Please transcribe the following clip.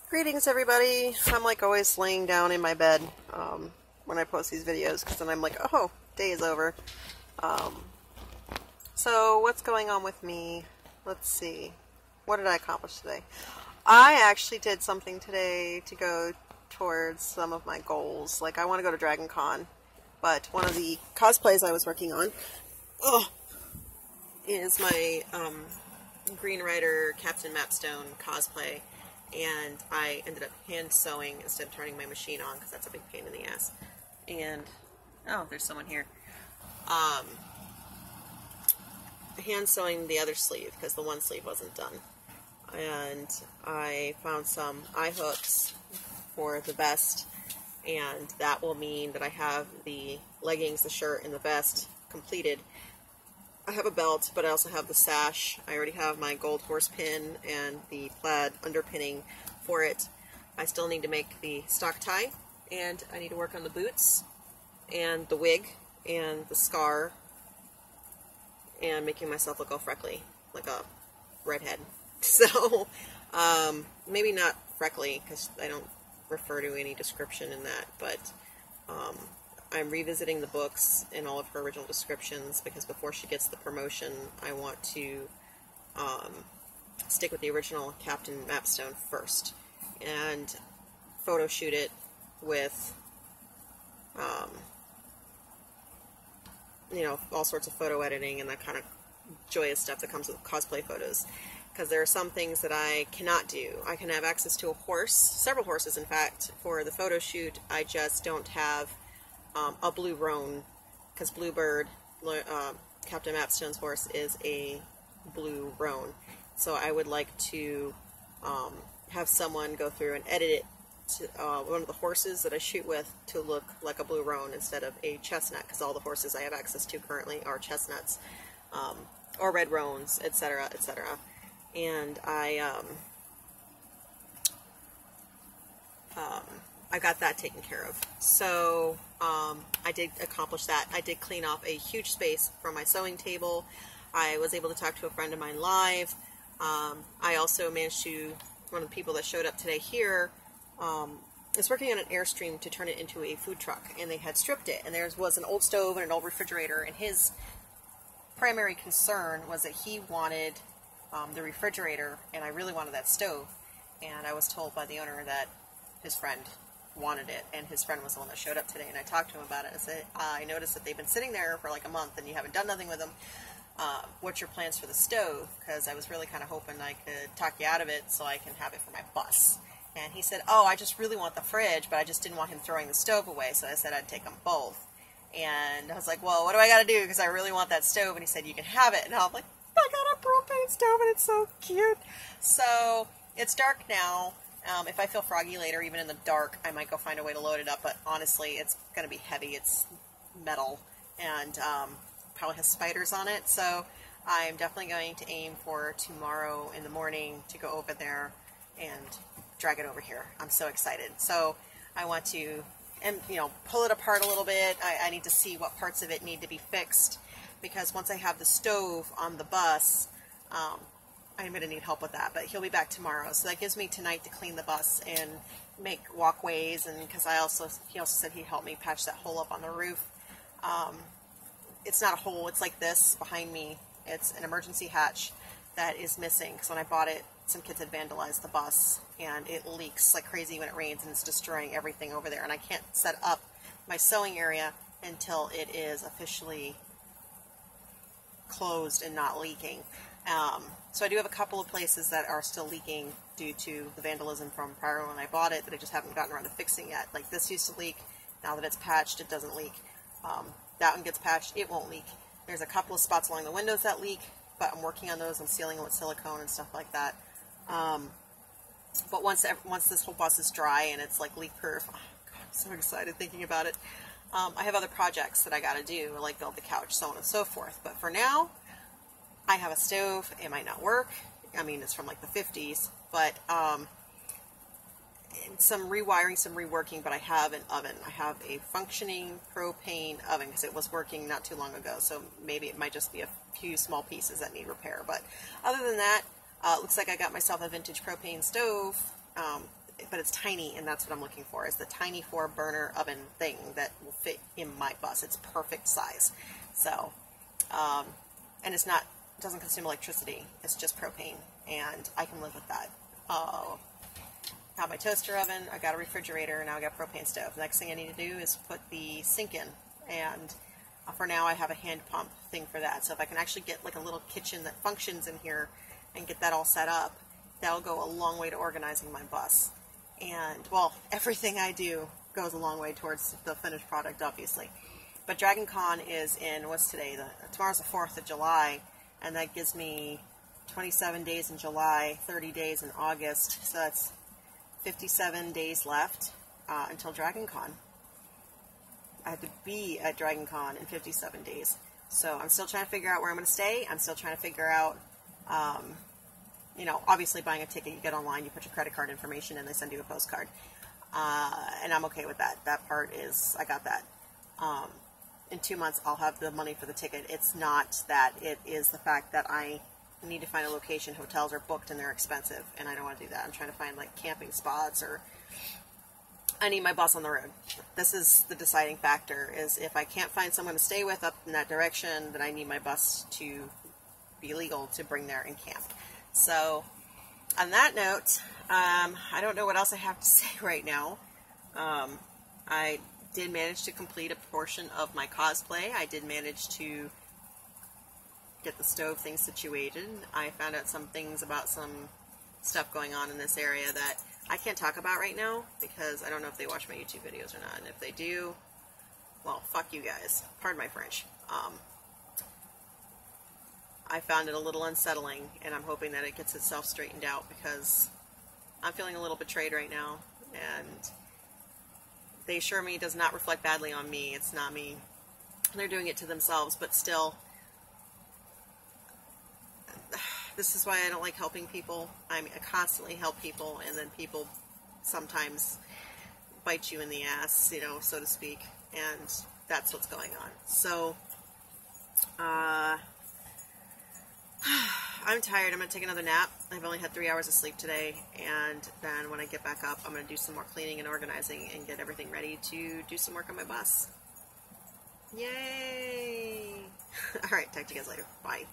Greetings everybody. I'm like always laying down in my bed when I post these videos because then I'm like, oh, day is over. So what's going on with me? Let's see. What did I accomplish today? I actually did something today to go towards some of my goals. Like I want to go to Dragon Con, but one of the cosplays I was working on is my Green Rider Captain Mapstone cosplay. And I ended up hand sewing instead of turning my machine on because that's a big pain in the ass. And oh, there's someone here. Hand sewing the other sleeve because the one sleeve wasn't done. And I found some eye hooks for the vest, and that will mean that I have the leggings, the shirt, and the vest completed. I have a belt, but I also have the sash. I already have my gold horse pin and the plaid underpinning for it. I still need to make the stock tie, and I need to work on the boots and the wig and the scar and making myself look all freckly, like a redhead. So, maybe not freckly because I don't refer to any description in that, but I'm revisiting the books in all of her original descriptions because before she gets the promotion, I want to stick with the original Captain Mapstone first and photo shoot it with, you know, all sorts of photo editing and that kind of joyous stuff that comes with cosplay photos. Because there are some things that I cannot do. I can have access to a horse, several horses in fact, for the photo shoot. I just don't have a blue roan, because Bluebird, Captain Mapstone's horse, is a blue roan. So I would like to have someone go through and edit it to one of the horses that I shoot with to look like a blue roan instead of a chestnut, because all the horses I have access to currently are chestnuts, or red roans, etc., etc. And I got that taken care of. So I did accomplish that. I did clean off a huge space from my sewing table. I was able to talk to a friend of mine live. I also managed to, one of the people that showed up today here is working on an Airstream to turn it into a food truck, and they had stripped it, and there was an old stove and an old refrigerator, and his primary concern was that he wanted the refrigerator, and I really wanted that stove, and I was told by the owner that his friend wanted it, and his friend was the one that showed up today, and I talked to him about it. I said, I noticed that they've been sitting there for like a month and you haven't done nothing with them. What's your plans for the stove? Because I was really kind of hoping I could talk you out of it so I can have it for my bus. And he said, oh, I just really want the fridge, but I just didn't want him throwing the stove away, so I said I'd take them both. And I was like, well, what do I got to do, because I really want that stove? And he said, you can have it. And I'm like, I got a propane stove and it's so cute. So it's dark now. If I feel froggy later, even in the dark, I might go find a way to load it up, but honestly, it's going to be heavy. It's metal, and probably has spiders on it, so I'm definitely going to aim for tomorrow in the morning to go over there and drag it over here. I'm so excited. So I want to, and you know, pull it apart a little bit. I need to see what parts of it need to be fixed, because once I have the stove on the bus, I'm going to need help with that, but he'll be back tomorrow. So that gives me tonight to clean the bus and make walkways, and because he also said he'd help me patch that hole up on the roof. It's not a hole, it's like this behind me. It's an emergency hatch that is missing, because when I bought it, some kids had vandalized the bus, and it leaks like crazy when it rains, and it's destroying everything over there, and I can't set up my sewing area until it is officially closed and not leaking. So I do have a couple of places that are still leaking due to the vandalism from prior when I bought it that I just haven't gotten around to fixing yet. Like this used to leak. Now that it's patched, it doesn't leak. That one gets patched, it won't leak. There's a couple of spots along the windows that leak, but I'm working on those. I'm sealing them with silicone and stuff like that. But once this whole bus is dry and it's like leak proof, oh God, I'm so excited thinking about it. I have other projects that I got to do, like build the couch, so on and so forth. But for now, I have a stove. It might not work. I mean, it's from like the 50s, but some rewiring, some reworking, but I have an oven. I have a functioning propane oven because it was working not too long ago, so maybe it might just be a few small pieces that need repair. But other than that, it looks like I got myself a vintage propane stove. but it's tiny, and that's what I'm looking for, is the tiny 4-burner oven thing that will fit in my bus. It's perfect size. So, and it doesn't consume electricity. It's just propane, and I can live with that. I have my toaster oven, I got a refrigerator, and now I got a propane stove. Next thing I need to do is put the sink in, and for now I have a hand pump thing for that. So if I can actually get like a little kitchen that functions in here and get that all set up, that'll go a long way to organizing my bus. And, well, everything I do goes a long way towards the finished product, obviously. But Dragon Con is in, what's today? Tomorrow's the 4th of July, and that gives me 27 days in July, 30 days in August, so that's 57 days left until Dragon Con. I have to be at Dragon Con in 57 days. So I'm still trying to figure out where I'm going to stay. I'm still trying to figure out, you know, obviously buying a ticket, you get online, you put your credit card information, and they send you a postcard. And I'm okay with that. That part is, I got that. In 2 months, I'll have the money for the ticket. It's not that. It is the fact that I need to find a location. Hotels are booked and they're expensive, and I don't want to do that. I'm trying to find, like, camping spots, or I need my bus on the road. This is the deciding factor, is if I can't find someone to stay with up in that direction, then I need my bus to be legal to bring there and camp. So, on that note, I don't know what else I have to say right now. I did manage to complete a portion of my cosplay. I did manage to get the stove thing situated. I found out some things about some stuff going on in this area that I can't talk about right now, because I don't know if they watch my YouTube videos or not. And if they do, well, fuck you guys. Pardon my French. I found it a little unsettling, and I'm hoping that it gets itself straightened out, because I'm feeling a little betrayed right now, and they assure me it does not reflect badly on me. It's not me. They're doing it to themselves, but still, this is why I don't like helping people. I constantly help people, and then people sometimes bite you in the ass, you know, so to speak, and that's what's going on. So, I'm tired. I'm going to take another nap. I've only had 3 hours of sleep today, and then when I get back up, I'm going to do some more cleaning and organizing and get everything ready to do some work on my bus. Yay! Alright, talk to you guys later. Bye.